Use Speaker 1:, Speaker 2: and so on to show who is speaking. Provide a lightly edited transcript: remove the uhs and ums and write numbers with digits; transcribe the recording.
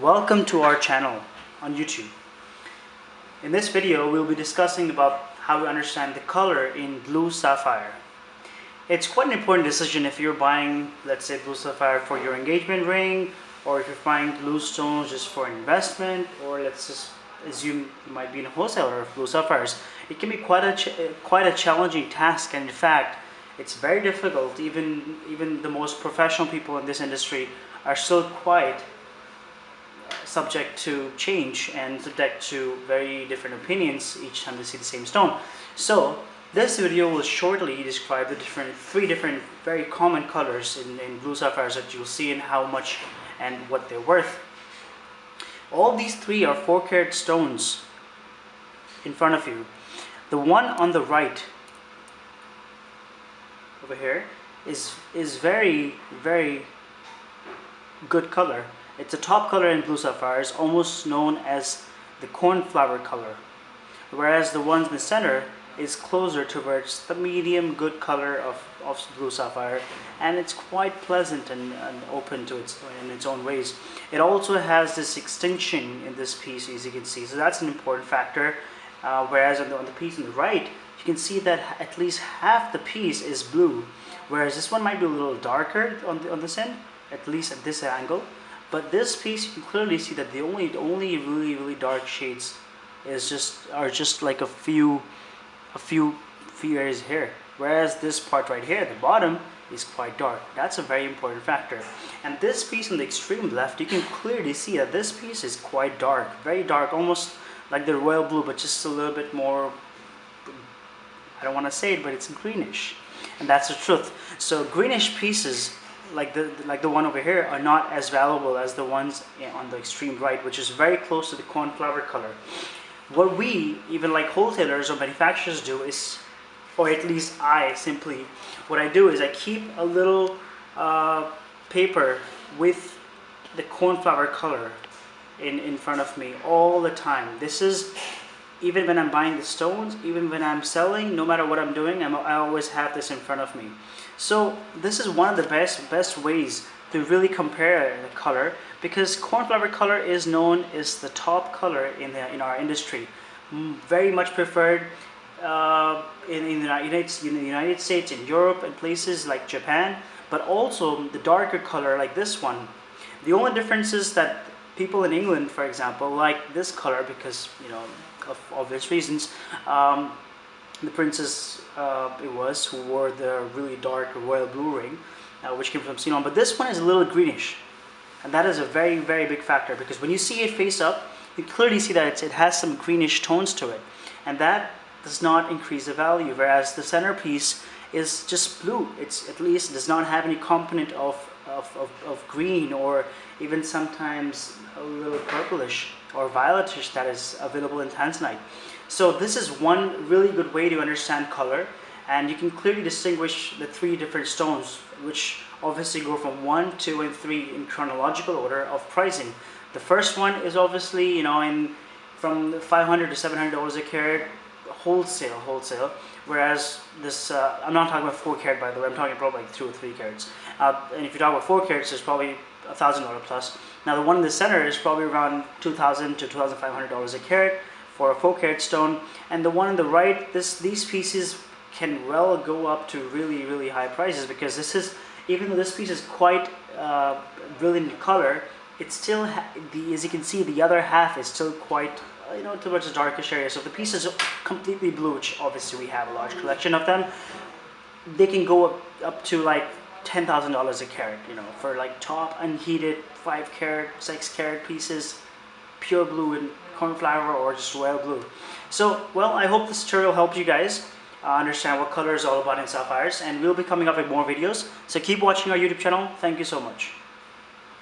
Speaker 1: Welcome to our channel on YouTube. In this video, we'll be discussing about how to understand the color in blue sapphire. It's quite an important decision if you're buying, let's say, blue sapphire for your engagement ring, or if you're buying blue stones just for investment, or let's just assume you might be a wholesaler of blue sapphires. It can be quite a challenging task, and in fact, it's very difficult. Even the most professional people in this industry are still quite subject to change and subject to very different opinions each time they see the same stone. So this video will shortly describe the three different very common colors in blue sapphires that you'll see and how much and what they're worth. All these three are 4-carat stones in front of you. The one on the right over here is very good color. It's a top color in blue sapphires, almost known as the cornflower color, whereas the one in the center is closer towards the medium good color of blue sapphire, and it's quite pleasant and open to in its own ways. It also has this extinction in this piece, as you can see, so that's an important factor. Whereas on the piece on the right, you can see that at least half the piece is blue, whereas this one might be a little darker on this end, at least at this angle. But this piece, you can clearly see that the only really dark shades are just like a few areas here. Whereas this part right here, the bottom, is quite dark. That's a very important factor. And this piece on the extreme left, you can clearly see that this piece is quite dark, very dark, almost like the royal blue, but just a little bit more, I don't want to say it, but it's greenish. And that's the truth. So greenish pieces, like the one over here, are not as valuable as the ones on the extreme right, which is very close to the cornflower color. What we, even like wholesalers or manufacturers, do is, or at least what I do is I keep a little paper with the cornflower color in front of me all the time. This is even when I'm buying the stones, even when I'm selling, no matter what I'm doing, I always have this in front of me. So this is one of the best ways to really compare the color, because cornflower color is known as the top color in our industry, very much preferred in the United States, in Europe, and places like Japan, but also the darker color like this one. The only difference is that people in England, for example, like this color because, you know, of obvious reasons. The princess who wore the really dark royal blue ring, which came from Ceylon. But this one is a little greenish, and that is a very big factor, because when you see it face up, you clearly see that it has some greenish tones to it, and that does not increase the value. Whereas the centerpiece is just blue. It's at least does not have any component of green, or even sometimes a little purplish or violetish that is available in tanzanite. So this is one really good way to understand color, and you can clearly distinguish the three different stones, which obviously go from 1, 2, and 3 in chronological order of pricing. The first one is obviously, you know, from $500 to $700 a carat, wholesale. Whereas this, I'm not talking about 4 carat, by the way. I'm talking probably like 2 or 3 carats. And if you talk about 4 carats, it's probably $1,000 plus. Now the one in the center is probably around $2,000 to $2,500 a carat for a 4-carat stone, and the one on the right, these pieces can well go up to really high prices, because this is, even though this piece is quite brilliant color, it's still as you can see, the other half is still quite, you know, towards the darkish area. So the piece is completely blue, which obviously we have a large collection of them. They can go up to like $10,000 a carat, you know, for like top unheated 5-carat, 6-carat pieces, pure blue and cornflower, or just royal blue. So, well, I hope this tutorial helped you guys understand what color is all about in sapphires, and we'll be coming up with more videos. So keep watching our YouTube channel. Thank you so much.